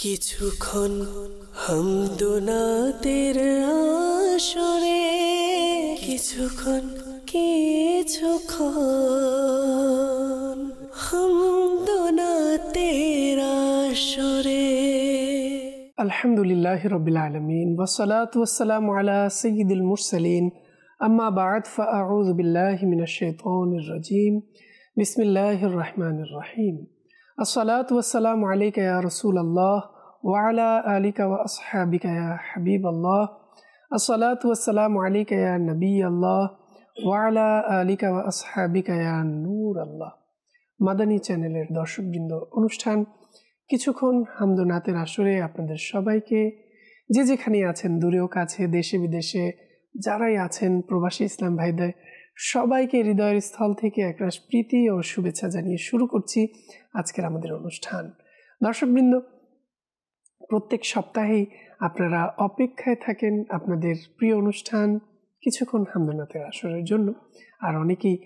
কিছুক্ষণ হামদোনাতের আসরে, কিছুক্ষণ হামদোনাতের আসরে। আলহামদুলিল্লাহি রাব্বিল আলামিন ওয়াসসালাতু ওয়াসসালামু আলা সাইয়্যিদিল মুরসালিন আম্মা বা'দ ফাআউযু বিল্লাহি মিনাশ শাইতানির রাজীম বিসমিল্লাহির রহমানির রহিম। আসসালাতু ওয়াসসালামু আলাইকা ইয়া রাসূলুল্লাহ ওয়া আলা আলিকা ওয়া আসহাবিকা ইয়া হাবিবাল্লাহ। আসসালাতু ওয়াসসালামু আলাইকা ইয়া নবিয়াল্লাহ ওয়া আলা আলিকা ওয়া আসহাবিকা ইয়া নূরাল্লাহ। মাদানী চ্যানেলের দর্শকবৃন্দ, অনুষ্ঠান কিছুক্ষণ হামদোনাতের আসরে আপনাদের সবাইকে, যে যেখানে আছেন, দূরেও কাছে, দেশে বিদেশে যারাই আছেন, প্রবাসী ইসলাম ভাইদের সবাইকে হৃদয়ের স্থল থেকে একরাশ প্রীতি ও শুভেচ্ছা জানিয়ে শুরু করছি আজকের আমাদের অনুষ্ঠান। দর্শকবৃন্দ, প্রত্যেক সপ্তাহেই আপনারা অপেক্ষায় থাকেন আপনাদের প্রিয় অনুষ্ঠান কিছুক্ষণ হামদোনাতের আসরের জন্য। আর অনেকেই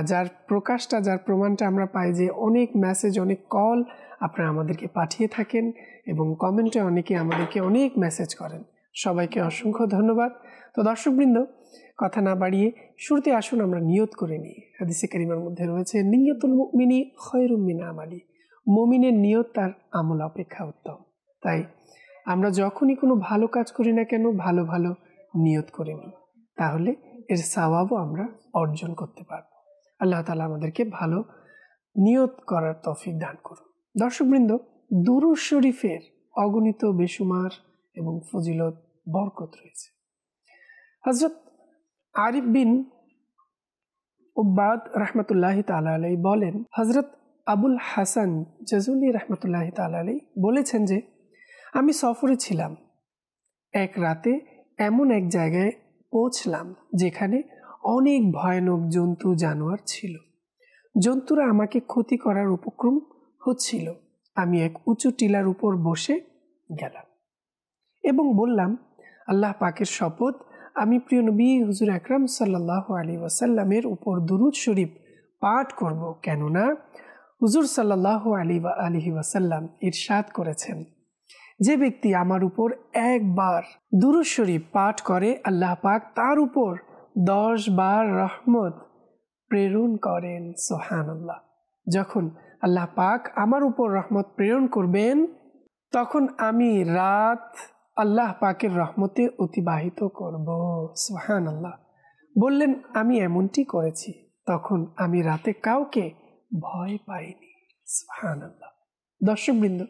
যার প্রকাশটা, যার প্রমাণটা আমরা পাই যে অনেক মেসেজ, অনেক কল আপনারা আমাদেরকে পাঠিয়ে থাকেন এবং কমেন্টে অনেকে আমাদেরকে অনেক মেসেজ করেন। সবাইকে অসংখ্য ধন্যবাদ। তো দর্শকবৃন্দ, কথা না বাড়িয়ে শুরুতে আসুন আমরা নিয়ত করে নিই। হাদিসে কারিমার মধ্যে রয়েছে, নিয়তুল মুমিনি খায়রুম মিন আমালি, মুমিনের নিয়ত তার আমল অপেক্ষা উত্তম। তাই আমরা যখনই কোনো ভালো কাজ করি না কেন, ভালো ভালো নিয়ত করে নিই, তাহলে এর সওয়াবও আমরা অর্জন করতে পারব। আল্লাহ তাআলা আমাদেরকে ভালো নিয়ত করার তৌফিক দান করুন। দর্শকবৃন্দ, দুরূদ শরীফের অগণিত বেশুমার এবং ফজিলত, বরকত রয়েছে। হযরত আরিফ বিন উব্বাদ রাহমাতুল্লাহি তাআলা আলাইহি বলেন, হযরত আবুল হাসান জাজুলি রাহমাতুল্লাহি তাআলা আলাইহি বলেছেন যে, আমি সফরে ছিলাম। এক রাতে এমন এক জায়গায় পৌঁছলাম যেখানে অনেক ভয়ানক জন্তু জানোয়ার ছিল। জন্তুরা আমাকে ক্ষতি করার উপক্রম হচ্ছিল। আমি এক উঁচু টিলার উপর বসে গেলাম এবং বললাম, আল্লাহ পাকের শপথ, আমি প্রিয় নবী হুজুর আকরাম সাল্লাল্লাহু আলাইহি ওয়াসাল্লামের উপর দুরূদ শরীফ পাঠ করব, কেননা হুজুর সাল্লাল্লাহু আলাইহি ওয়াসাল্লাম ইরশাদ করেছেন, যে ব্যক্তি আমার উপর একবার দুরূদ শরীফ পাঠ করে, আল্লাহ পাক তার উপর 10 বার রহমত প্রেরণ করেন। সুবহানাল্লাহ। যখন আল্লাহ পাক আমার উপর রহমত প্রেরণ করবেন, তখন আমি রাত আল্লাহ পাকের রহমতে অতিবাহিত করব। সুবহানাল্লাহ। বললেন, আমি এমনটি করেছি, তখন আমি রাতে কাউকে ভয় পাইনি। সুবহানাল্লাহ। দর্শকবৃন্দ,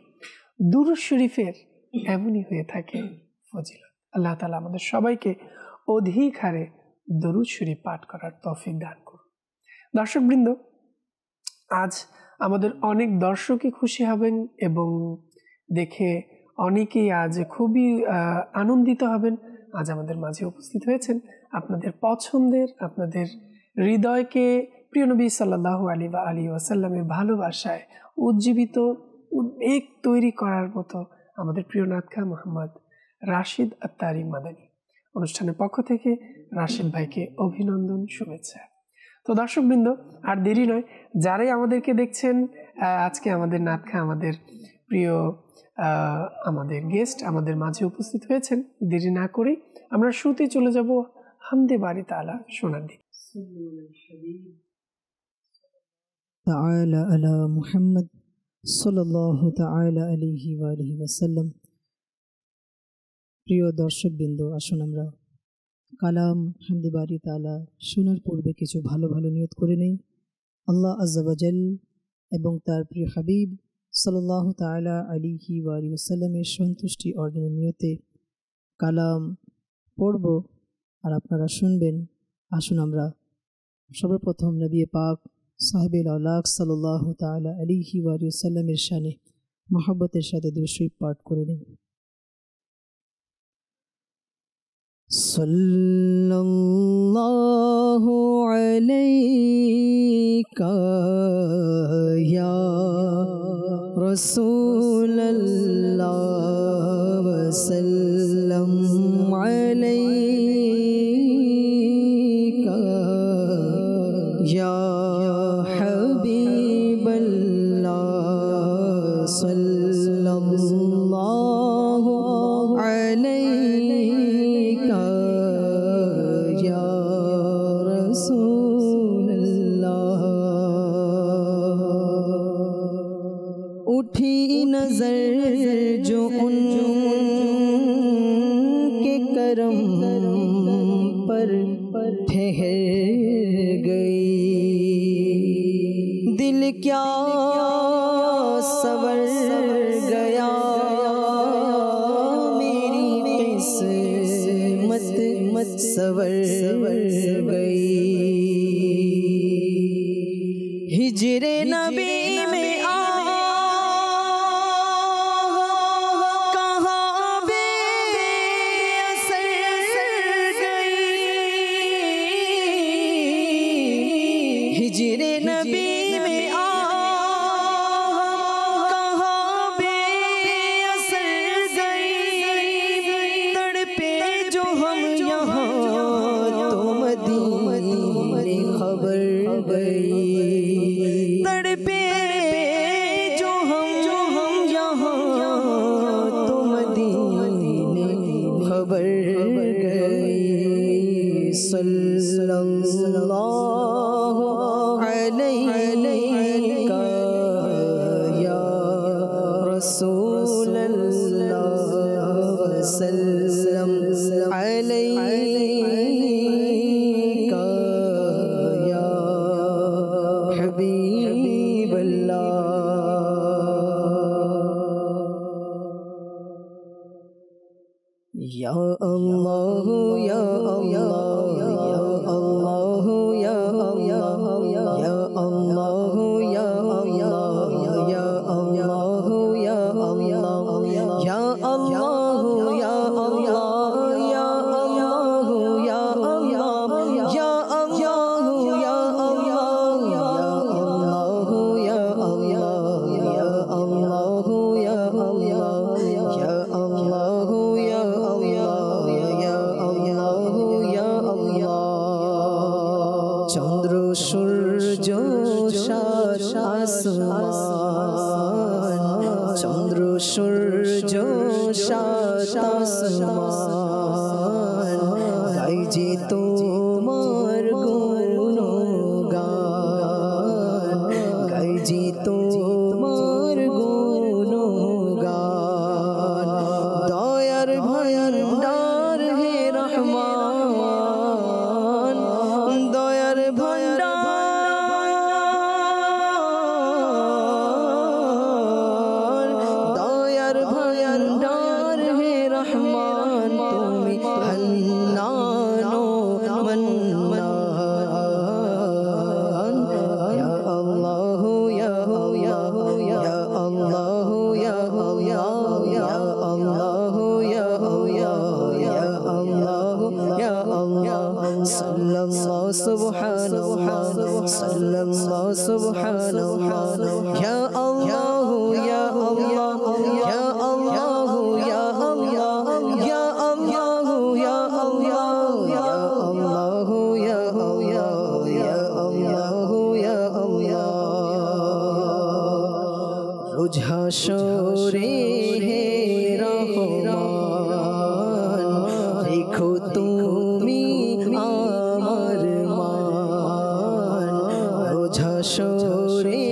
দুরূদ শরীফের এমনই হয়ে থাকে ফজিলত। আল্লাহ তাআলা আমাদের সবাইকে অধিক হারে দুরূদ শরীফ পাঠ করার তৌফিক দান করুন। দর্শকবৃন্দ, আজ আমাদের অনেক দর্শকই খুশি হবেন এবং দেখে অনেকেই আজ খুবই আনন্দিত হবেন। আজ আমাদের মাঝে উপস্থিত হয়েছেন আপনাদের পছন্দের, আপনাদের হৃদয়কে প্রিয় নবী সাল্লাল্লাহু আলাইহি ওয়াসাল্লামের ভালোবাসায় উজ্জীবিত, উদ্বেগ তৈরি করার মতো আমাদের প্রিয় নাতখা মোহাম্মদ রাশিদ আত্তারি মাদানী। অনুষ্ঠানের পক্ষ থেকে রাশিদ ভাইকে অভিনন্দন, শুভেচ্ছা। তো দর্শকবৃন্দ, আর দেরি নয়, যারাই আমাদেরকে দেখছেন, আজকে আমাদের নাতখা, আমাদের প্রিয় আমাদের গেস্ট আমাদের মাঝে উপস্থিত হয়েছেন। দেরি না করে আমরা শুরুতেই চলে যাব হামদে বারি তাআলা শোনার দিকে। তাআলা আলা মুহাম্মদ সাল্লাল্লাহু তাআলা আলাইহি ওয়া আলিহি ওয়াসাল্লাম। প্রিয় দর্শকবৃন্দ, আসুন আমরা কালাম হামদে বারি তাআলা শোনার পূর্বে কিছু ভালো ভালো নিয়ত করে নেই। আল্লাহ আযজা ওয়া জাল এবং তার প্রিয় হাবিব সাল্লাল্লাহু তাআলা আলাইহি ওয়া আলিহি ওয়াসাল্লামের সন্তুষ্টি অর্জনের নিয়তে কালাম পড়ব আর আপনারা শুনবেন। আসুন আমরা সর্বপ্রথম নবী পাক সাহেবুল আলাক সাল্লাল্লাহু তাআলা আলাইহি ওয়া আলিহি ওয়াসাল্লামের শানে মহব্বতের সাথে দুরূদ শরীফ পাঠ করে নিন। সাল্লাল্লাহু আলাইকা ইয়া রাসূলুল্লাহ ওয়া সাল্লাম আলাইকা ইয়া হাবিবাল্লাহ সাল্লাল্লাহু सल्लल्लाहु अलैका या रसूलल्लाह। उठी नजर जो उनके करम पर ठहर गई, दिल क्या सवर गया, मेरी किस्मत सवर गई। हिजरे नबी में हिजरे नबी में कहाँ बेअसर गई, तड़पे जो हम यहाँ तो मदीने खबर गई, तड़पे जो हम यहाँ तो मदीने खबर गई। सल्लल्लाहु अलैका या रसूलल्लाह, सल्लम अलैका या हबीबल्लाह। या अल्लाह या अल्लाह या अल्लाह या अल्लाह या अल्लाह या अल्लाह या अल्लाह या अल्लाह या अल्लाह या अल्लाह या अल्लाह या अल्लाह या अल्लाह या अल्लाह या अल्लाह या अल्लाह या अल्लाह या अल्लाह या अल्लाह या चंद्र सूरज सात आसमान, चंद्र सूरज सात आसमान, गाई जे তোমার গুণগান, গাই যে তোমার গুণগান। দয়ার ভান্ডার হে রহমান, দয়ার ভান্ডার, দয়ার ভান্ডার হে রহমান, তুমি হান্নানো মন্নান। ইয়া আল্লাহ ইয়া আল্লাহ ইয়া আল্লাহ ইয়া আল্লাহ ইয়া আল্লাহ ইয়া আল্লাহ ইয়া আল্লাহ ইয়া আল্লাহ। সাল্লাল্লাহু সুবহানাল্লাহ, সাল্লাল্লাহু সুবহানাল্লাহ। ইয়া আল্লাহ ইয়া আল্লাহ ইয়া আল্লাহ ইয়া আল্লাহ ইয়া আল্লাহ ইয়া আল্লাহ ইয়া আল্লাহ ইয়া আল্লাহ ইয়া আল্লাহ ইয়া আল্লাহ। রোজ হাশরে হে রহমান, রেখো তুমি আমার মান। রোজ হাশরে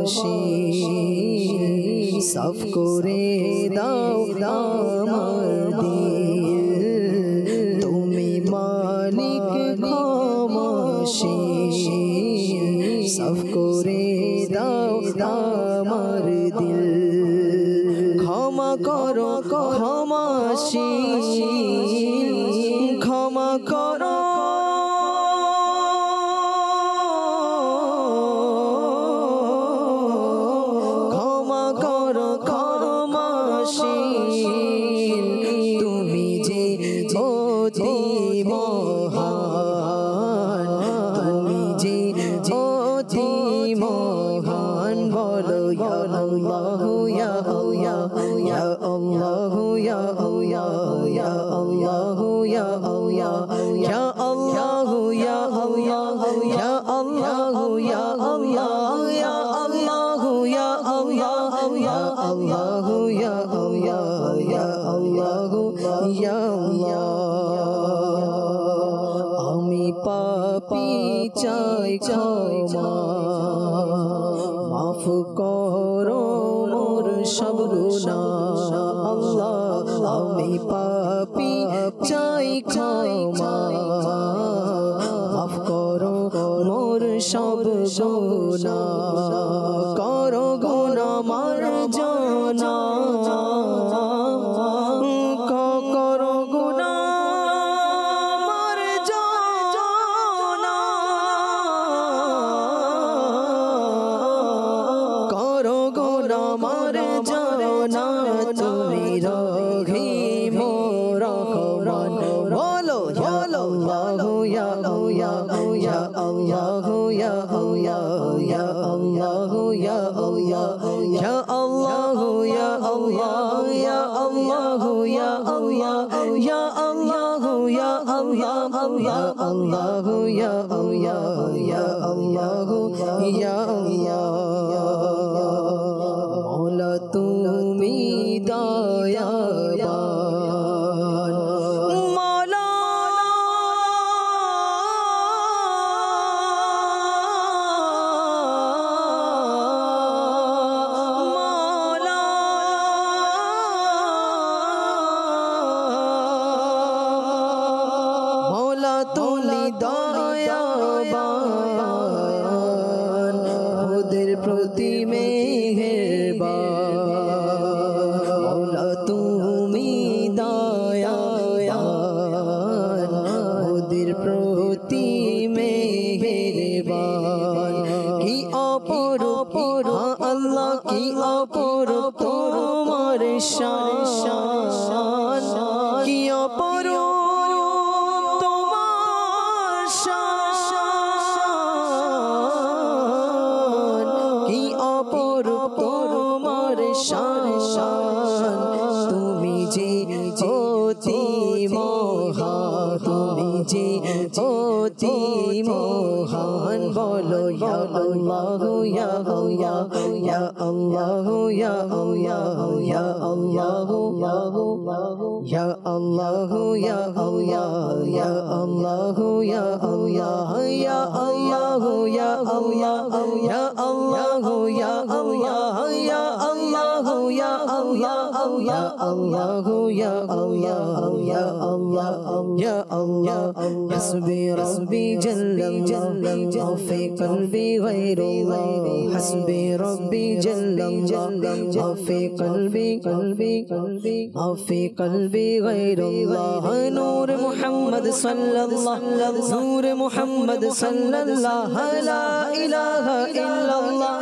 ক্ষমাশীল সাফ করে দাও আমার দিল তুমি মালিক ক্ষমাশীল সাফ করে দাও আমার দিল ক্ষমা করো ক্ষমাশীল ক্ষমা করো ক্ষমা করো ক্ষমাশীল তুমি যে অতি মহান তুমি যে অতি মহান বলো ইয়া আল্লাহ ইয়া আল্লাহ ইয়া আল্লাহ ইয়া আল্লাহ ইয়া আল্লাহ ইয়া আল্লাহ ইয়া আল্লাহ ইয়া আল্লাহ ইয়া আল্লাহ ইয়া আল্লাহ ইয়া আল্লাহ ইয়া আল্লাহ ইয়া আল্লাহ ইয়া আল্লাহ ইয়া আল্লাহ আমি পাপী চাই ক্ষমা মাফ করো মোর সব গুনাহ আল্লাহ আমি পাপী চাই ক্ষমা মাফ করো মোর সব গুনাহ করো গুনাহ মার্জনা করো গুনাহ মার্জনা করো গুনাহ মার্জনা তুমি রহিম রহমান বলো ইয়া আল্লাহ ইয়া ইয়া আল্লাহ ইয়া ইয়া আল্লাহ ইয়া ইয়া আল্লাহ ইয়া আল্লাহ ইয়া আল্লাহ ইয়া আল্লাহ ইয়া আল্লাহ ইয়া আল্লাহ ইয়া আল্লাহ ইয়া আল্লাহ ইয়া মওলা তুমি দয়াবান মওলা মওলা তুমি দয়াবান ওদের প্রতি মেহেরবান মওলা তুমি দয়াবান ওদের প্রতি মেহেরবান কি অপরূপ আল্লাহ কি অপরূপ তোমার শান কি অপরূপ তোমার শান কি অপরূপ তোমার শান তুমি যে অতি মহান তুমি যে অতি মহান বলো ইয়া আল্লাহ ইয়া আল্লাহ ইয়া ইয়া আল্লাহ ইয়া আল্লাহ ইয়া ইয়া আল্লাহ ইয়া ইয়া আল্লাহ ইয়া ইয়া আল্লাহ ইয়া ইয়া আল্লাহ ইয়া ইয়া আল্লাহ ইয়া يا الله حسبي ربي جل الله في قلبي غير الله حسبي ربي جل الله في قلبي في قلبي غير الله نور محمد صلى الله نور محمد صلى الله لا إله إلا الله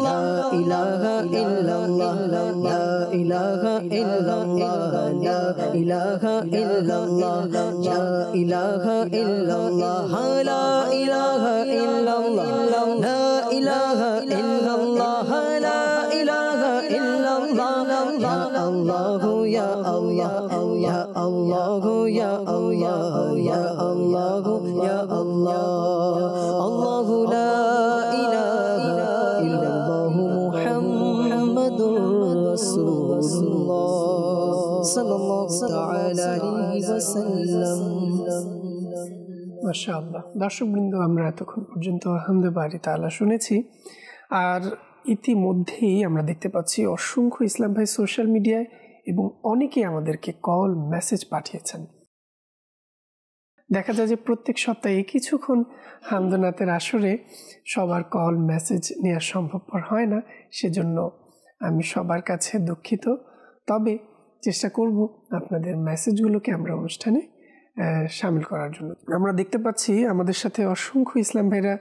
لا إله إلا الله لا إله إلا الله لا إله إلا الله لا إله إلا الله لا إله إلا الله لا إله إلا الله لا إله إلا الله يا الله يا الله يا الله يا الله يا الله يا الله الله لا إله إلا الله محمد رسول الله صلى الله تعالى عليه وسلم মাশাআল্লাহ। দর্শকবৃন্দ, আমরা এতক্ষণ পর্যন্ত হামদে বারি তাআলা শুনেছি। আর ইতিমধ্যেই আমরা দেখতে পাচ্ছি অসংখ্য ইসলাম ভাই সোশ্যাল মিডিয়ায় এবং অনেকেই আমাদেরকে কল মেসেজ পাঠিয়েছেন। দেখা যায় যে প্রত্যেক সপ্তাহে কিছুক্ষণ হামদনাতের আসরে সবার কল মেসেজ নেওয়া সম্ভবপর হয় না, সেজন্য আমি সবার কাছে দুঃখিত। তবে চেষ্টা করব আপনাদের মেসেজগুলোকে আমরা অনুষ্ঠানে শামিল করার জন্য। আমরা দেখতে পাচ্ছি আমাদের সাথে অসংখ্য ইসলাম ভাইরা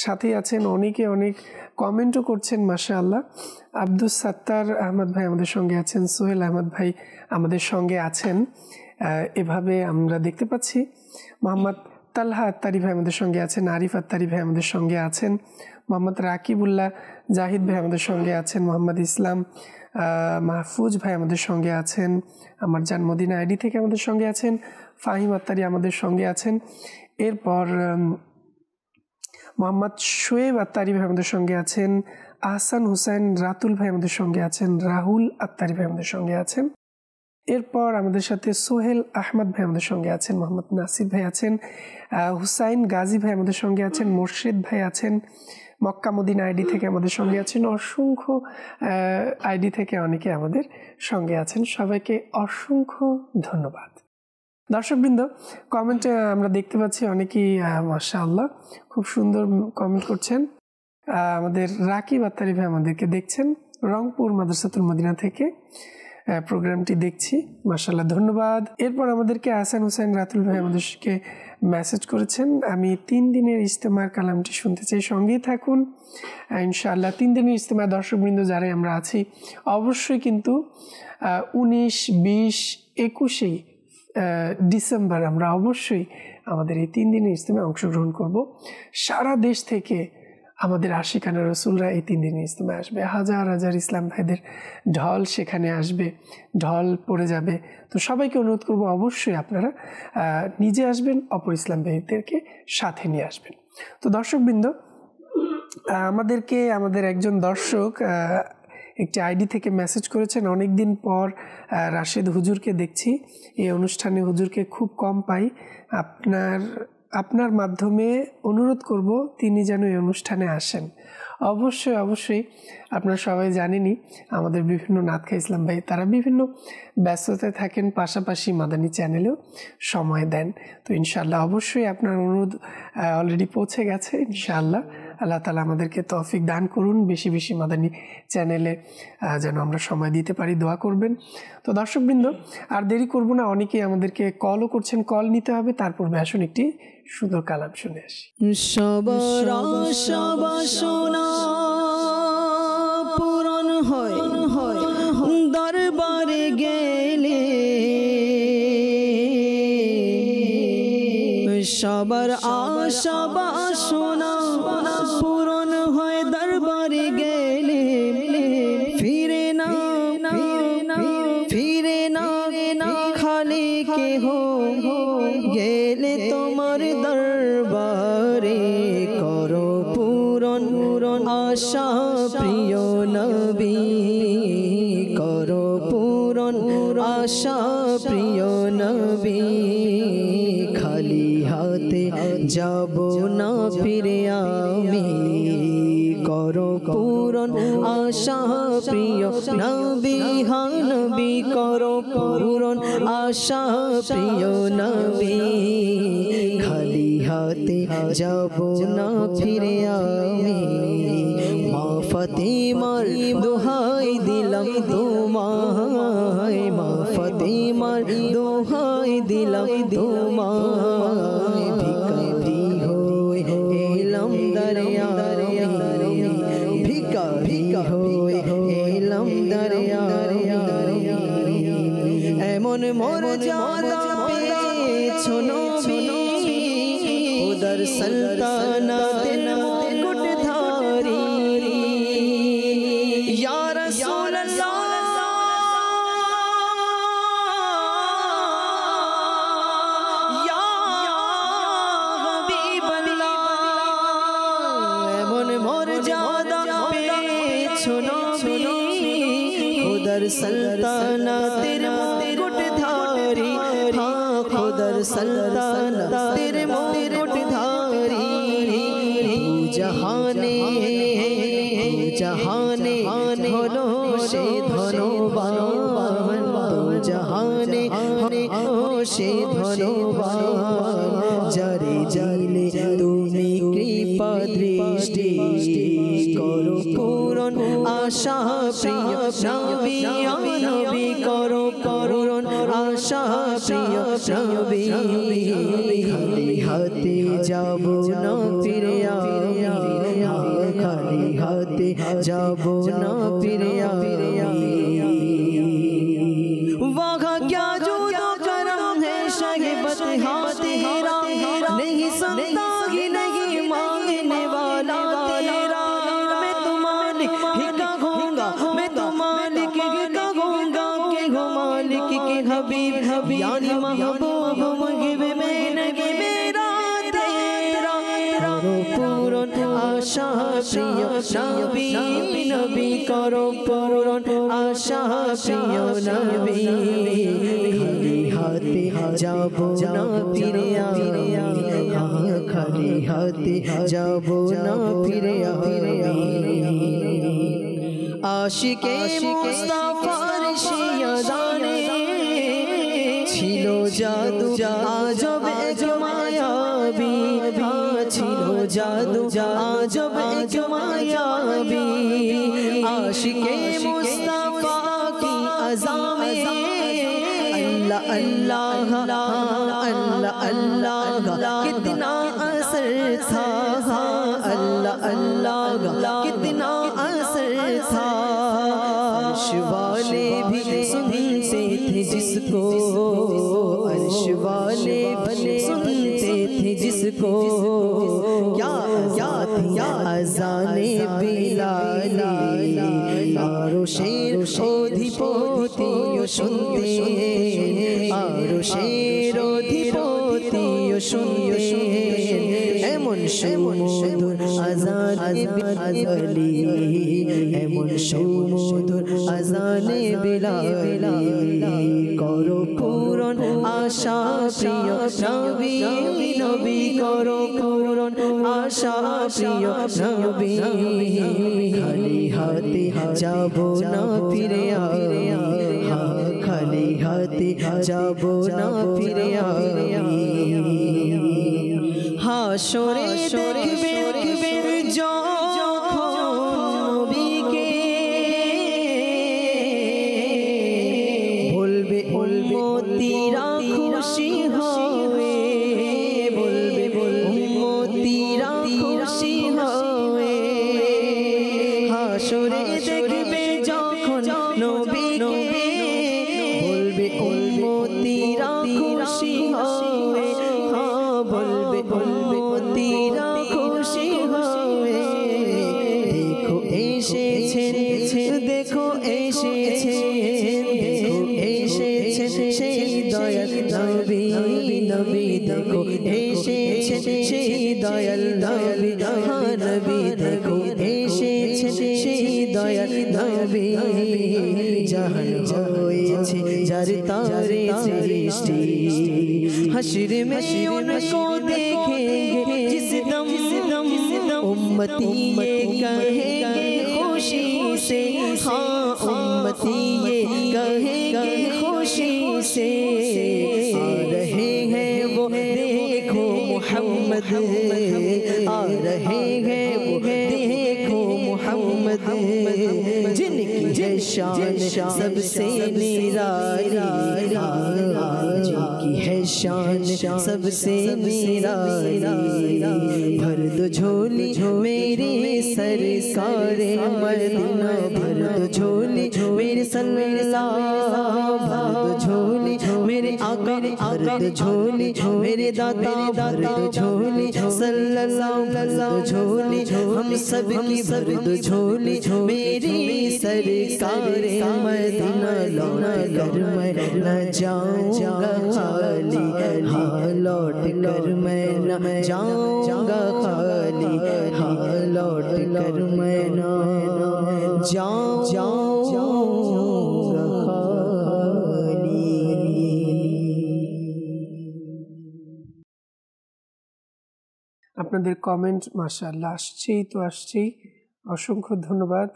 সাথে আছেন, অনেকে অনেক কমেন্টও করছেন, মাশাআল্লাহ। আব্দুস সাত্তার আহমদ ভাই আমাদের সঙ্গে আছেন, সোহেল আহমদ ভাই আমাদের সঙ্গে আছেন, এভাবে আমরা দেখতে পাচ্ছি। মোহাম্মদ তালহা আত্তারি ভাই আমাদের সঙ্গে আছেন, আরিফ আত্তারি ভাই আমাদের সঙ্গে আছেন, মোহাম্মদ রাকিবুল্লাহ জাহিদ ভাই আমাদের সঙ্গে আছেন, মোহাম্মদ ইসলাম মাহফুজ ভাই আমাদের সঙ্গে আছেন, আমার জান মদিনা আইডি থেকে আমাদের সঙ্গে আছেন, ফাহিম আত্তারি আমাদের সঙ্গে আছেন। এরপর মোহাম্মদ শোয়েব আত্তারি ভাই আমাদের সঙ্গে আছেন, আহসান হুসাইন রাতুল ভাই আমাদের সঙ্গে আছেন, রাহুল আত্তারি ভাই আমাদের সঙ্গে আছেন। এরপর আমাদের সাথে সোহেল আহমদ ভাই আমাদের সঙ্গে আছেন, মোহাম্মদ নাসির ভাই আছেন, হুসাইন গাজী ভাই আমাদের সঙ্গে আছেন, মোর্শেদ ভাই আছেন, মক্কা মদিনা আইডি থেকে আমাদের সঙ্গে আছেন, অসংখ্য আইডি থেকে অনেকে আমাদের সঙ্গে আছেন। সবাইকে অসংখ্য ধন্যবাদ। দর্শকবৃন্দ, কমেন্টে আমরা দেখতে পাচ্ছি অনেকেই মাশাআল্লাহ খুব সুন্দর কমেন্ট করছেন। আমাদের রাকিব আত্তারি ভাই আমাদেরকে দেখছেন রংপুর মাদ্রাসাতুল মদিনা থেকে, প্রোগ্রামটি দেখছি, মাশাআল্লাহ ধন্যবাদ। এরপর আমাদেরকে আহসান হুসাইন রাতুল ভাই আমাদেরকে মেসেজ করেছেন, আমি 3 দিনের ইজতেমার কালামটি শুনতে চাই, সঙ্গেই থাকুন ইনশাআল্লাহ। 3 দিনের ইজতেমা দর্শকবৃন্দ যারাই আমরা আছি অবশ্যই কিন্তু 19, 20, 21 ডিসেম্বর আমরা অবশ্যই আমাদের এই 3 দিনের ইজতেমায় অংশগ্রহণ করব। সারা দেশ থেকে আমাদের আশিকানা রসুলরা এই 3 দিনের ইজতেমায় আসবে, হাজার হাজার ইসলাম ভাইদের ঢল সেখানে আসবে, ঢল পড়ে যাবে। তো সবাইকে অনুরোধ করব অবশ্যই আপনারা নিজে আসবেন, অপর ইসলাম ভাইদেরকে সাথে নিয়ে আসবেন। তো দর্শকবৃন্দ, আমাদেরকে আমাদের একজন দর্শক একটি আইডি থেকে মেসেজ করেছেন, অনেক দিন পর রাশেদ হুজুরকে দেখছি এই অনুষ্ঠানে, হুজুরকে খুব কম পাই, আপনার মাধ্যমে অনুরোধ করব তিনি যেন এই অনুষ্ঠানে আসেন। অবশ্যই অবশ্যই আপনারা সবাই জানেনই আমাদের বিভিন্ন নাতখা ইসলাম ভাই তারা বিভিন্ন ব্যস্ততায় থাকেন, পাশাপাশি মাদানী চ্যানেলেও সময় দেন। তো ইনশাআল্লাহ অবশ্যই আপনার অনুরোধ অলরেডি পৌঁছে গেছে। ইনশাআল্লাহ আল্লাহ তাআলা আমাদেরকে তৌফিক দান করুন, বেশি বেশি মাদানী চ্যানেলে যেন আমরা সময় দিতে পারি, দোয়া করবেন। তো দর্শকবৃন্দ, আর দেরি করব না, অনেকেই আমাদেরকে কলও করছেন, কল নিতে হবে। তারপর আসুন একটি সুন্দর কালাম শুনে আসি। সবার আশা বাসনা পূরণ হয় দরবারে গেলে, সবার আশা বাসনা পূরণ হয় দরবারে গেলে, ফিরে না খালি কেহ গেলে তোমার দরবারে, করো পূরণ আশা প্রিয় নবী, করো পূরণ আশা প্রিয় নবী, খালি হাতে যাব না ফিরে আমি, করো পূরণ আশা প্রিয় নবী, হা নবী করো পূরণ আশা প্রিয় নবী, খালি হাতে যাব না ফিরে আমি, মা ফাতিমার দোহাই দিলাম তোমায়, মা ফাতিমার দোহাই দিলাম তোমায়, ভিখারি হয়ে এলাম দরিয়া, ভিখারি হয়ে এলাম দরিয়া, এমন মর্যাদা পেয়েছো নবী, উদর সুলতানাতের মুকুটধারী, ইয়া রাসূলুল্লাহ ইয়া হাবিবাল্লাহ, এমন মর্যাদা পেয়েছো নবী, উদর সুলতানাতের মুকুটধারী, হ্যাঁ খুদর সুলতানাতের মুকুটধারী, জাহানে হলো সে ধনবান, দো জাহানে হলো সে ধনবান, যারে জালে তুমি কৃপা দৃষ্টি করো পূরণ আশা প্রিয় নবী নবী করো পূরণ আশা প্রিয় নবী। খালি হাতে যাব না ফিরে খালি হাতে যাব না ফিরে वहाँ क्या जुदा करम है शहीबत हाँ तेरा, नहीं सुनता ही नहीं मांगने वाला तेरा। मैं तो मालिक ही कहूँगा, मैं तो मालिक ही कहूँगा कि हो मालिक के हबीब यानी महबूब मुझे में नहीं मेरा तेरा। करो पूरन आशा प्रिय नबी नबी करो पूरन आशा प्रिय नबी। खाली हाथे जाबो ना फिरे खाली हाथे जाबो ना फिरे आशिके मुस्ताफा ऋषिया जाने छिलो जादू आजब एक मायाबी, छिलो जादू आजब एक मायाबी। आशिके मुस्ताफा की अज़ा में अल्लाह अल्लाह अल्लाह अल्लाह कितना असर था, अल्लाह अल्लाह कितना असर था। अर्श वाले भी सुनते थे जिसको, अर्श वाले भी सुनते थे जिसको, क्या क्या क्या अज़ाने बिलाली आरो शेर अधिपतियो सुनते, आरो शेर अधिपतियो सुनते। এমন সুমধুর আযানে বিলালি, এমন সুমধুর আযানে বিলালি, করো পূরণ আশা প্রিয় নবী নবী করো পূরণ আশা প্রিয় নবী। খালি হাতে যাব না ফিরে খালি হাতে যাব না ফিরে হাশরে দেখবেন যখন নবীকে, বলবে উম্মতিরা খুশি হবে, বলবে উম্মতিরা খুশি হবে। হাশরে দেখবে যখন নবীকে, বলবে উম্মতিরা খুশি হবে, বলবে উম্মতিরা খুশি হবে। দেখো এসেছেন দেখো এসেছেন দেখো এসেছেন সেই দয়াল নবী নবী, দেখো এসেছেন সেই দয়াল নবী হ্যাঁ নবী, দেখো এসেছেন সেই দয়াল নবী। জাহান হয়েছে যার তারে সৃষ্টি, हश्र में उनको देखेंगे जिस दम उम्मती ये कहेंगे खुशी से, हाँ उम्मती ये कहेंगे खुशी से। आ रहे हैं वो देखो मोहम्मद, आ रहे हैं वो देखो मोहम्मद, जिनकी है शान सबसे निराली, जिनकी है शान सबसे निराली। भर दो झोली मेरी सरकार मदीना, भर दो झोली मेरे सल्लल्लाहु, भर दो झोली मेरे आका, भर दो झोली मेरे दाता, भर दो झोली सल्लल्लाहु, भर दो झोली हम सब की, भर दो झोली मेरी सरकार मदीना। लौट कर मैं न जाऊंगा खाली, हाँ लौट कर मैं न जाऊंगा खाली, हाँ लौट कर मैं न जाऊंगा खाली। আপনাদের কমেন্ট মাশাআল্লাহ আসছেই তো আসছেই। অসংখ্য ধন্যবাদ।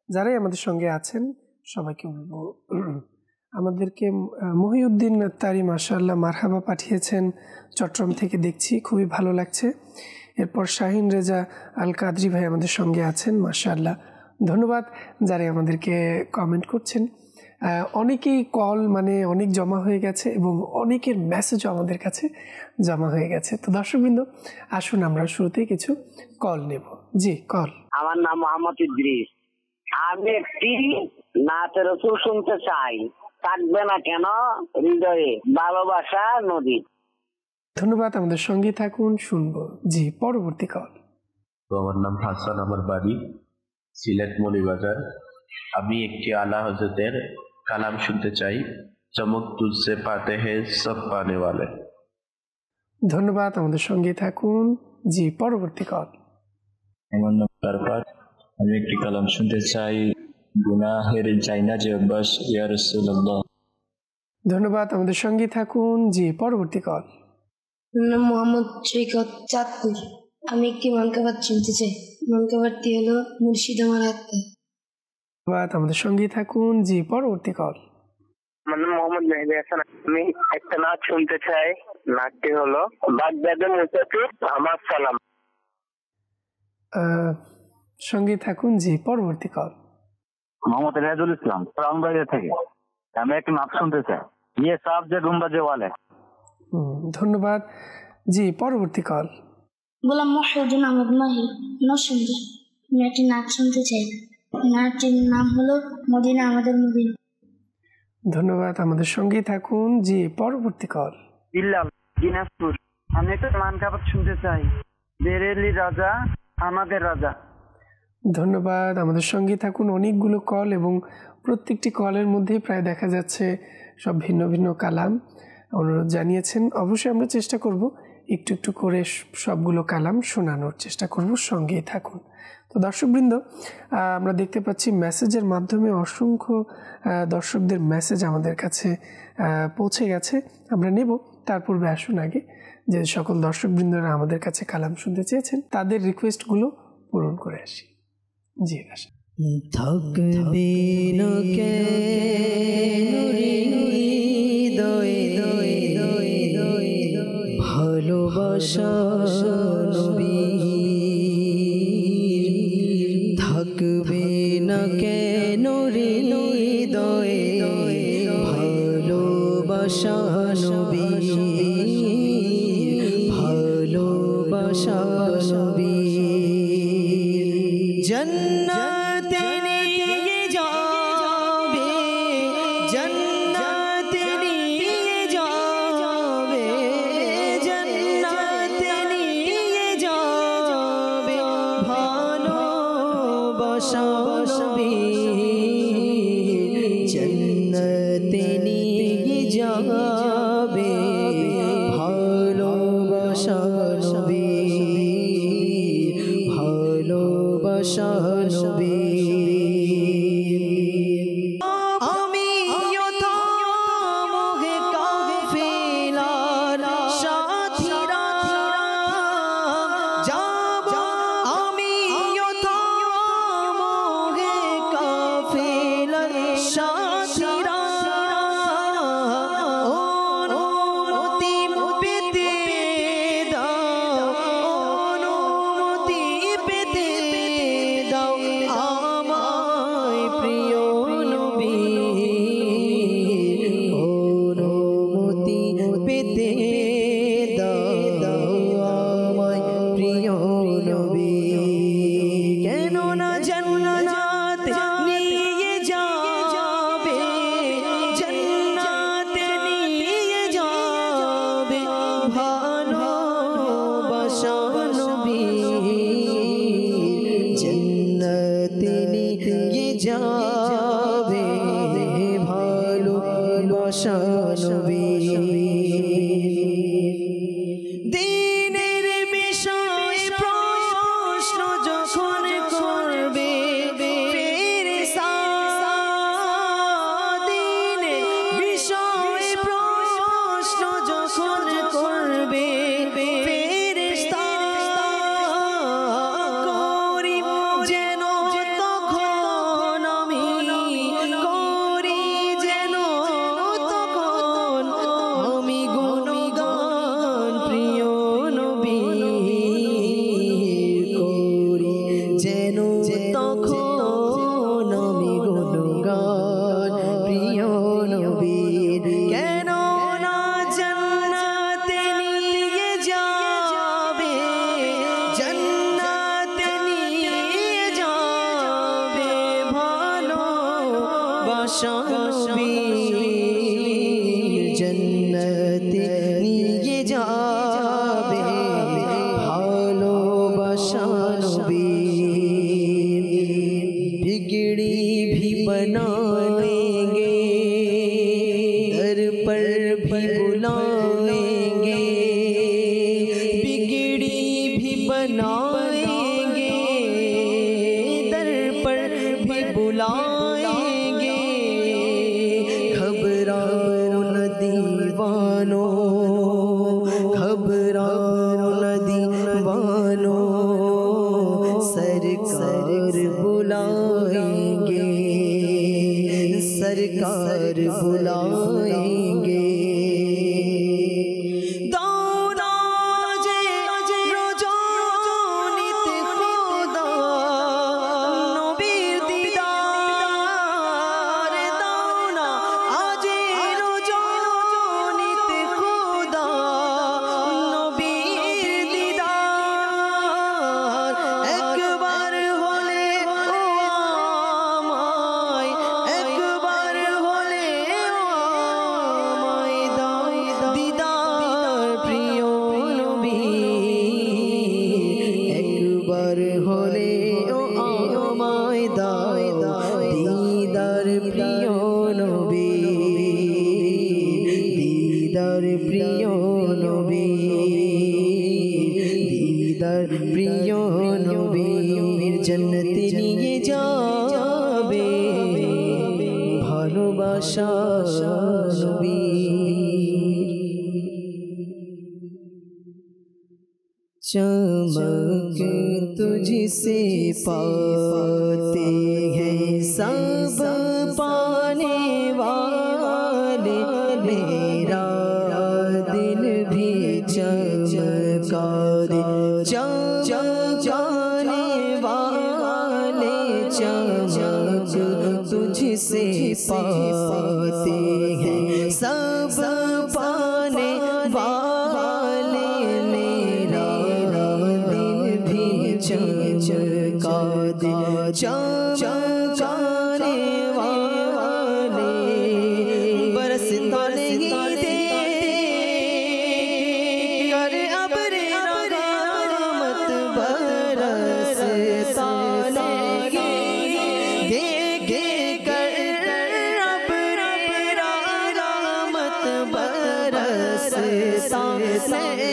যারাই আমাদের সঙ্গে আছেন সবাইকে বলবো, আমাদেরকে মহিউদ্দিন তারি মাশাআল্লাহ মারহাবা পাঠিয়েছেন চট্টগ্রাম থেকে, দেখছি খুবই ভালো লাগছে। এরপর শাহিন রেজা আল কাদরি ভাই আমাদের সঙ্গে আছেন, মাশাআল্লাহ ধন্যবাদ যারাই আমাদেরকে কমেন্ট করছেন। অনেকেই কল অনেক জমা হয়ে গেছে এবং অনেকের মেসেজও আমাদের কাছে জমা হয়ে গেছে। তো দর্শকবৃন্দ, আসুন আমরা শুরুতেই কিছু কল নেব। জি, কল। আমার নাম মোহাম্মদ ইদ্রিস। আমি একটি নাতে রসুল শুনতে চাই, থাকবে না কেন হৃদয়ে ভালোবাসা নদী। ধন্যবাদ, আমাদের সঙ্গে থাকুন, শুনবো। জি, পরবর্তী কল। তো আমার নাম হাসান, আমার বাড়ি সিলেট মৌলভীবাজার। আমি একটি আলা হজরতের কালাম শুনতে চাই, চমক তুঝসে পাতে হে সব পানে ওয়ালে। ধন্যবাদ, আমাদের সঙ্গে থাকুন। জি, পরবর্তী কল। আমার নাম তারপার, আমি একটি কালাম শুনতে চাই, গুনাহের চাইনা যে অভ্যাস ইয়া রাসূলুল্লাহ। ধন্যবাদ, আমাদের সঙ্গে থাকুন। জি, পরবর্তী কল। নাম মোহাম্মদ সৈকত, চাঁদপুর। আমি একটি মনকাবাত শুনতে চাই, মনকাবাতটি হলো মুর্শিদ আমার আত্মা। ধন্যবাদ, আমাদের সঙ্গে থাকুন। জি, পরবর্তী কল। আমার নাম মোহাম্মদ মেহেদি হাসান। আমি একটা নাচ শুনতে চাই, নাচটি হলো বাগদাদের মুসাফির আমার সালাম। সঙ্গে থাকুন। জি, পরবর্তী কল। মোহাম্মদ রেজাউল ইসলাম, রামবাড়িয়া থেকে। আমি একটা নাচ শুনতে চাই, ইয়ে সাব যে গুম্বাজে ওয়ালে। ধন্যবাদ। জি, পরবর্তী কল। গোলাম মহিউদ্দিন আহমদ মাহির, নরসিংদী। আমি একটি নাচ শুনতে চাই, নাচটির নাম হলো মদিনা আমাদের মদিনা। ধন্যবাদ, আমাদের সঙ্গেই থাকুন। জি, পরবর্তী কল। ইল্লাল, দিনাজপুর। আমি একটা মানকাবাত শুনতে চাই, বেরেলি রাজা আমাদের রাজা। ধন্যবাদ, আমাদের সঙ্গে থাকুন। অনেকগুলো কল এবং প্রত্যেকটি কলের মধ্যেই প্রায় দেখা যাচ্ছে সব ভিন্ন ভিন্ন কালাম অনুরোধ জানিয়েছেন। অবশ্যই আমরা চেষ্টা করব একটু একটু করে সবগুলো কালাম শোনানোর চেষ্টা করব, সঙ্গেই থাকুন। তো দর্শকবৃন্দ, আমরা দেখতে পাচ্ছি মেসেজের মাধ্যমে অসংখ্য দর্শকদের মেসেজ আমাদের কাছে পৌঁছে গেছে, আমরা নেব। তার পূর্বে আসুন আগে যে সকল দর্শকবৃন্দরা আমাদের কাছে কালাম শুনতে চেয়েছেন তাদের রিকোয়েস্টগুলো পূরণ করে আসি। জি, আসা থাকবে না কেন হৃদয়ে ভালোবাসা নবীর, থাকবে না কেন হৃদয়ে ভালোবাসা নবীর, ভালোবাসা নবীর। জন্নাতে নিয়ে যাবে, জন্নাতে নিয়ে যাবে, জন্নাতে নিয়ে যাবে ভালোবাসা নবীর, জন্নাতে নিয়ে যাবে ভালোবাসা নবীর, ভালোবাসা নবীর। আমি মোহে কাফেলার সাথীরা যাব, আমি মোহে কাফেলার সাথীরা অনুমতি পেতে দাও, অনুমতি পেতে দাও আমায় প্রিয় নবী, অনুমতি পেতে দাও আমায় প্রিয় নবী। কেননা জান্নাত নিয়ে যাবে, জান্নাত নিয়ে যাবে ভালোবাসা নবী, জান্নাত নিয়ে যাবে ভালোবাসা নবী। দিনের বিষয় প্রশ্ন যখন করবে ফেরেশতা, দিনের বিষয় প্রশ্ন যখন করবে ফেরেশতা, করিম যেন নবী জন্নতে নিয়ে যাবে ভালোবাসা নবী बिगड़ी भी बनाएंगे दर पर भी बुलाएंगे बिगड़ी भी बनाएंगे दर पर भी बुलाएंगे घबराओ न दीवानों घबराओ न दीवानों सरकार बुलाएंगे सरकार बुलाएंगे প্রিয় নবীর জন্নতে নিয়ে যাবে ভালোবাসা নবী चमक तुझसे पाते हैं सब पाने वाले मेरा दिल भी चमका दे चमकाने वाले चमक तुझसे पाते हैं सब पाने वाले मेरा दिल भी चमका दे चमकाने वाले बरसता नहीं दे कर अब्रे रहमत बरसता नहीं दे कर अब्रे रहमत बरसता नहीं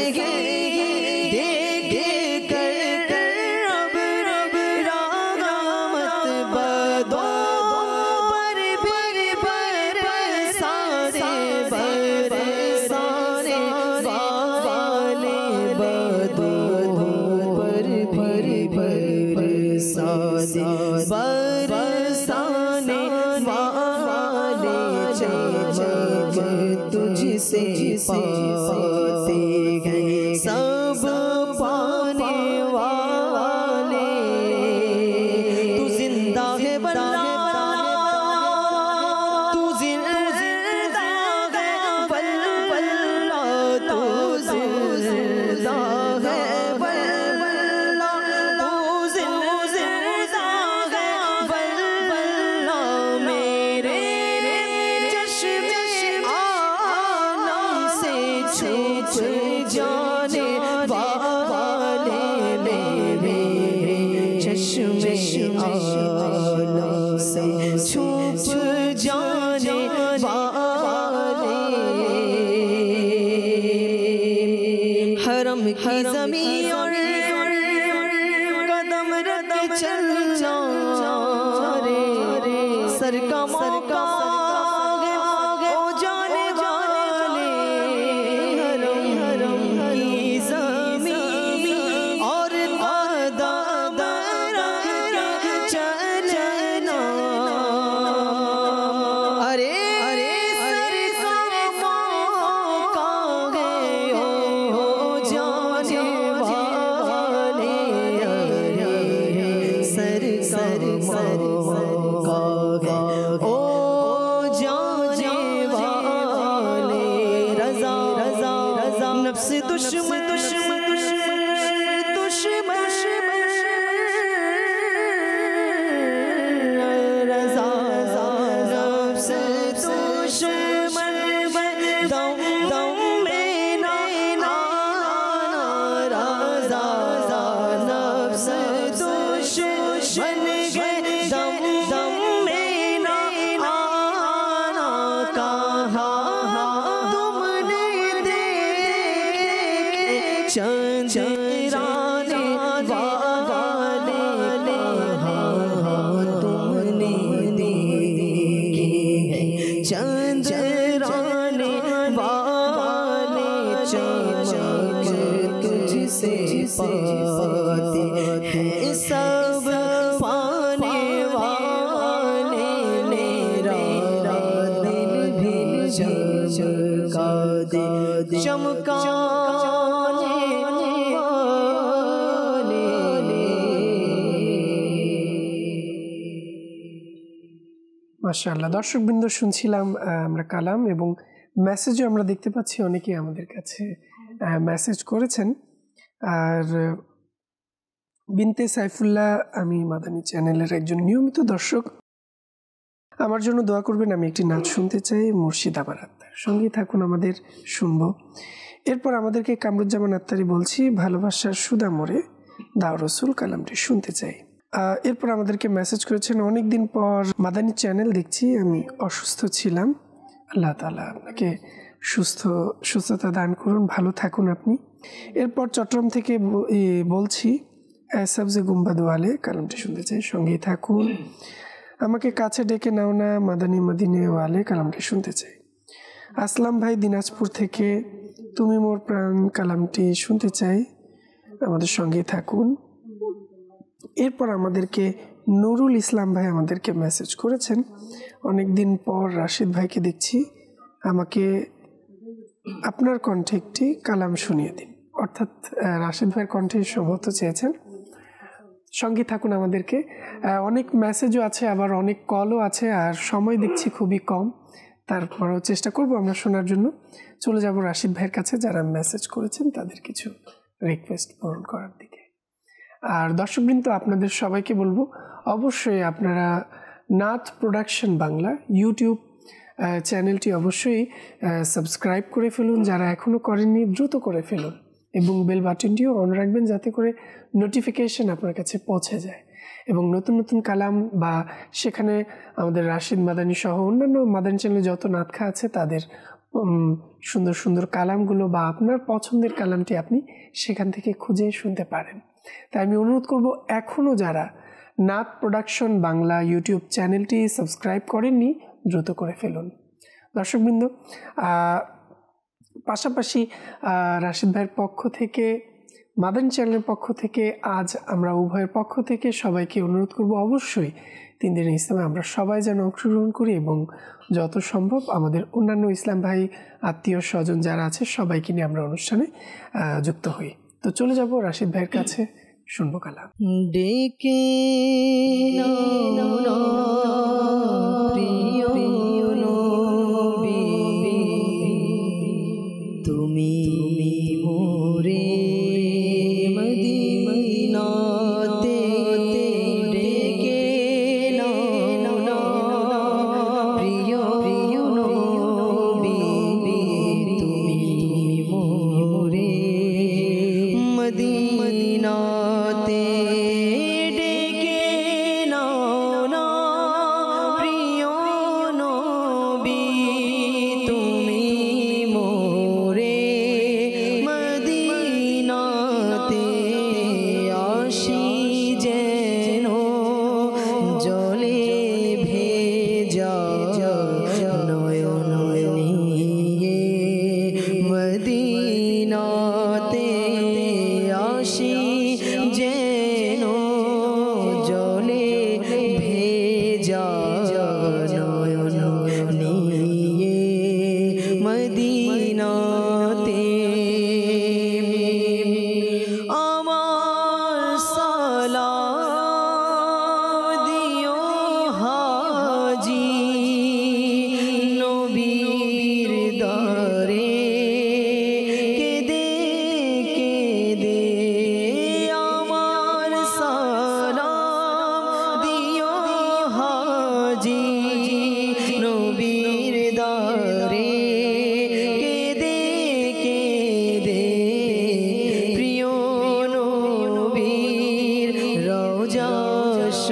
बरसाने वाले चमक तुझसे पाते हैं सब पाने वाले तू जिंदा है वल्ला तू जिंदा है वल्ला तू जिंदा है जाने वाले मेरे चश्मे आलम से छुप जाने वाले हरम की ज़मीन और कदम रख चल रे सर का मौका बन गए दम दम में ना आना कहा तुमने देखे चंद्राने वाले तुमने देखे चंद्राने वाले चमक तुझसे पाते हैं सब पाने वाले मेरा दिल भी चमका दे चमकाने वाले। মাশাআল্লাহ, দর্শকবৃন্দ শুনছিলাম আমরা কালাম, এবং মেসেজও আমরা দেখতে পাচ্ছি অনেকেই আমাদের কাছে মেসেজ করেছেন। আর বিনতে সাইফুল্লাহ, আমি মাদানী চ্যানেলের একজন নিয়মিত দর্শক, আমার জন্য দোয়া করবেন। আমি একটি নাচ শুনতে চাই, মুর্শিদ আমার আত্মার। সঙ্গেই থাকুন, আমাদের শুনবো। এরপর আমাদেরকে কামরুজ্জামান আত্মারি বলছি, ভালোবাসার সুদা মোরে দাও রসুল কালামটি শুনতে চাই। এরপর আমাদেরকে মেসেজ করেছেন, অনেক দিন পর মাদানী চ্যানেল দেখছি, আমি অসুস্থ ছিলাম, আল্লাহ তাআলা আপনাকে সুস্থতা দান করুন, ভালো থাকুন আপনি। এরপর চট্টগ্রাম থেকে বলছি, সাবজে গুম্বাদ ওয়ালে কালামটি শুনতে চাই, সঙ্গেই থাকুন। আমাকে কাছে ডেকে নাও না মাদানী মদিনে ওয়ালে কালামটি শুনতে চাই। আসলাম ভাই দিনাজপুর থেকে, তুমি মোর প্রাণ কালামটি শুনতে চাই, আমাদের সঙ্গেই থাকুন। এরপর আমাদেরকে নুরুল ইসলাম ভাই আমাদেরকে মেসেজ করেছেন, অনেক দিন পর রাশিদ ভাইকে দেখছি, আমাকে আপনার কণ্ঠে একটি কালাম শুনিয়ে দিন। অর্থাৎ রাশিদ ভাইয়ের কণ্ঠে সম্ভবত চেয়েছেন। সঙ্গে থাকুন আমাদেরকে। অনেক মেসেজও আছে, আবার অনেক কলও আছে, আর সময় দেখছি খুবই কম, তারপরেও চেষ্টা করব আমরা শোনার জন্য। চলে যাব রাশিদ ভাইয়ের কাছে, যারা মেসেজ করেছেন তাদের কিছু রিকোয়েস্ট পূরণ করার দিকে। আর দর্শকবৃন্দ, আপনাদের সবাইকে বলবো, অবশ্যই আপনারা নাথ প্রোডাকশন বাংলা ইউটিউব চ্যানেলটি অবশ্যই সাবস্ক্রাইব করে ফেলুন, যারা এখনও করেননি দ্রুত করে ফেলুন, এবং বেল বাটনটিও অন রাখবেন যাতে করে নোটিফিকেশন আপনার কাছে পৌঁছে যায়, এবং নতুন নতুন কালাম বা সেখানে আমাদের রাশিদ মাদানী সহ অন্যান্য মাদানী চ্যানেলে যত নাতখা আছে তাদের সুন্দর সুন্দর কালামগুলো বা আপনার পছন্দের কালামটি আপনি সেখান থেকে খুঁজে শুনতে পারেন। তাই আমি অনুরোধ করব, এখনও যারা নাথ প্রোডাকশন বাংলা ইউটিউব চ্যানেলটি সাবস্ক্রাইব করেননি দ্রুত করে ফেলুন। দর্শকবৃন্দ, পাশাপাশি রাশিদ ভাইয়ের পক্ষ থেকে, মাদানী চ্যানেলের পক্ষ থেকে, আজ আমরা উভয়ের পক্ষ থেকে সবাইকে অনুরোধ করব, অবশ্যই 3 দিনের ইসলামে আমরা সবাই যেন অংশগ্রহণ করি, এবং যত সম্ভব আমাদের অন্যান্য ইসলাম ভাই আত্মীয় স্বজন যারা আছে সবাইকে নিয়ে আমরা অনুষ্ঠানে যুক্ত হই। তো চলে যাব রাশিদ ভাইয়ের কাছে, শুনবো কালাম। ডেকে তুমি মোরে মদিনাতে ডেকে নাও প্রিয় নবী, তুমি মোরে মদিনাতে ডেকে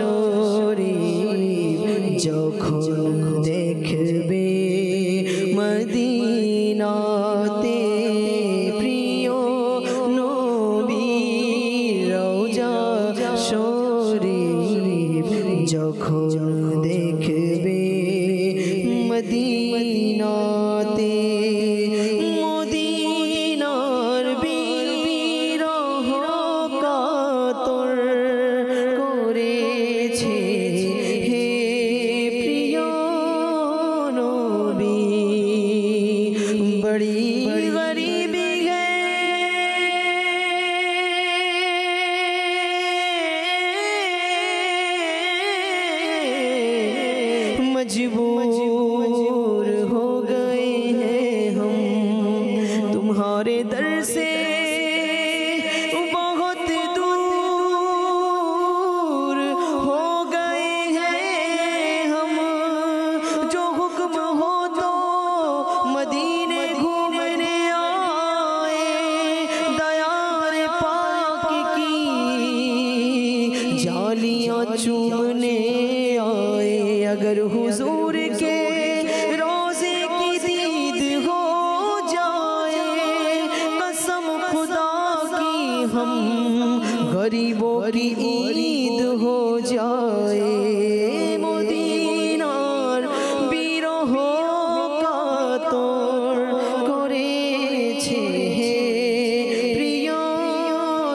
শরীফ যখন দেখবে মদিনাতে প্রিয় নবীর রওজা শরীফ যখন দেখবে মদিনাতে মদিনার বিরহ কাতর করেছে হে প্রিয় নবী बड़ी गरीबी है मजबूर हो गए हैं हम तुम्हारे दर से बहुत दूर हो गए हैं हम जो हुक्म हो तो मदीने घूमने आए दयार पाक की जालियां चूमने आए अगर हुजूर के रोज़े की दीद हो जाए कसम खुदा की हम गरीबों की ईद हो जाए मदीनार বিরহ কাতর করেছে হে প্রিয়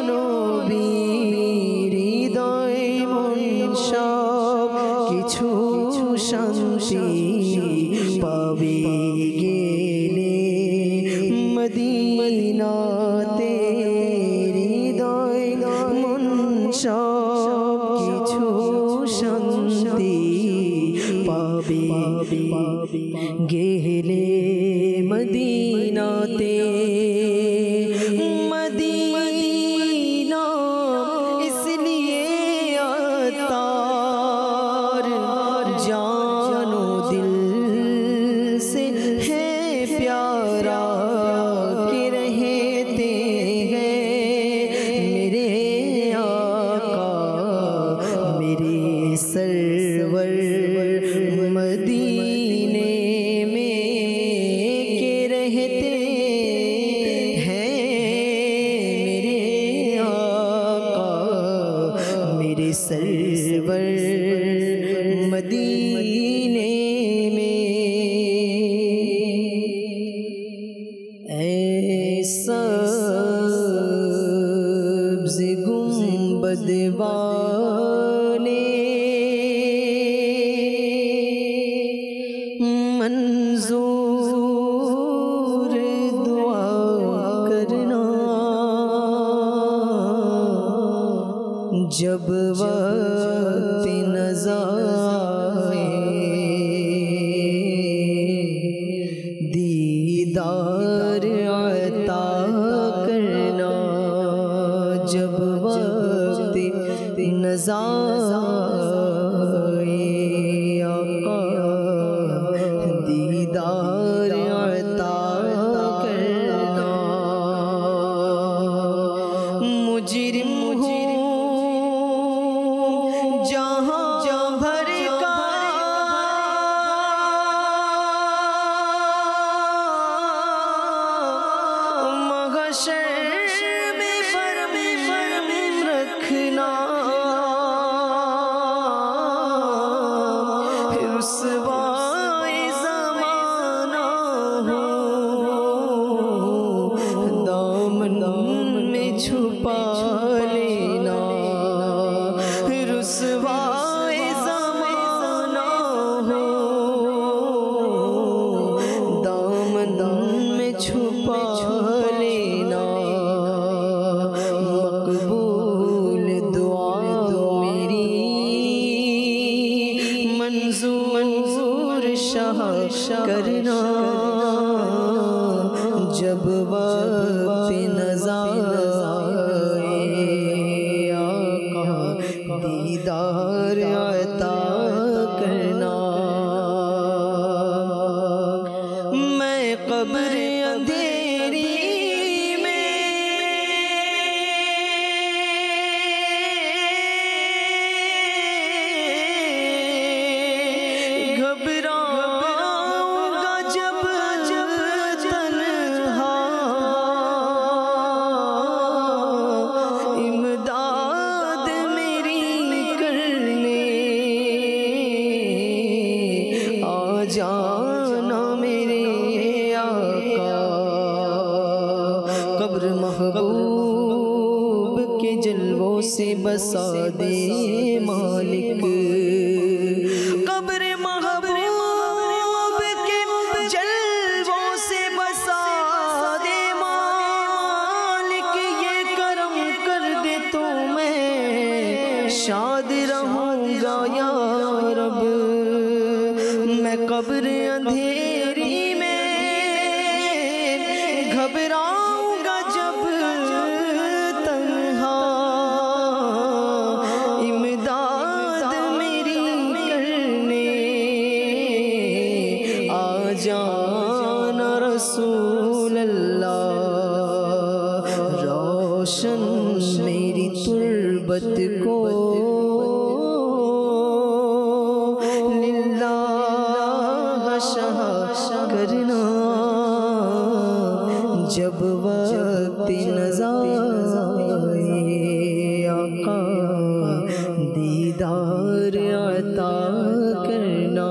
নবীর হৃদয় মন সব কিছু শান্তি পাবে গেলে মদিনাতে হৃদয় মন সব কিছু শান্তি পাবে গেলে মদিনাতে मदीना इसलिए अतार जानो दिल से है प्यारा के रहते हैं मेरे आका मेरे सरवर मदीने में के रहते हैं मेरे आका मेरे सरवर मदीने में ऐसा सब्ज़ गुंबद वाले मंजूर दुआ करना जब वक्त नज़ा दीदार अता करना जब वक्त नज़ा दीदार अता करना मुजरिम हूँ जहाँ भर का महशर में शर्म रखना रुसवाए ज़माना हो दामन में छुपा लेना रुसवाए ज़माना हो दामन में छुपा लेना मकबूल दुआ मेरी मंजूर शाह करना जब वक्त नज़ा आका दीदार अता करना मैं कब्र अंधेरी में घबराऊंगा जब तन्हा, इमदाद मेरी करने आ जाना मेरे आका। कब्र महबूब के जलवों से बसा दे मालिक, कब्र महबूब के जलवों से बसा दे मालिक। ये करम कर दे तो मैं शाद रहूँगा या रब। मैं कब्र अंधेरी में घबराऊंगा जब तन्हा, इमदाद मेरी करने आ जाना रसूल अल्लाह। रोशन मेरी तुर्बत को लिल्लाह शाह करना, जब वक्त नज़ा आए आका दीदार अता करना।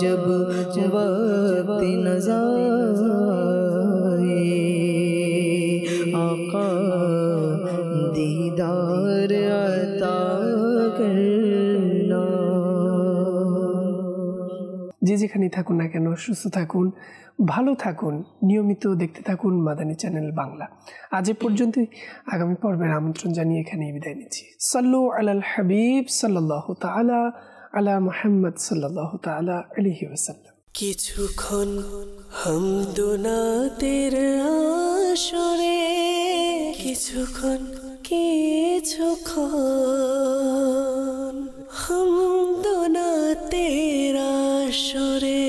जब वक्त नज़ा आए आका दीदार अता करना। যে যেখানে থাকুন না কেন সুস্থ থাকুন, ভালো থাকুন, নিয়মিত দেখতে থাকুন মাদানী চ্যানেল বাংলা। আজ এ পর্যন্তই, আগামী পর্বের আমন্ত্রণ জানিয়ে এখানেই বিদায় নিচ্ছি। সাল্লু আলাল হাবিব সাল্লাল্লাহু তাআলা আলা মুহাম্মদ সাল্লাল্লাহু তাআলা আলাইহি ওয়াসাল্লাম। কিছুক্ষণ হামদোনাতের আসরে, কিছুক্ষণ হামদোনাতের আসরে।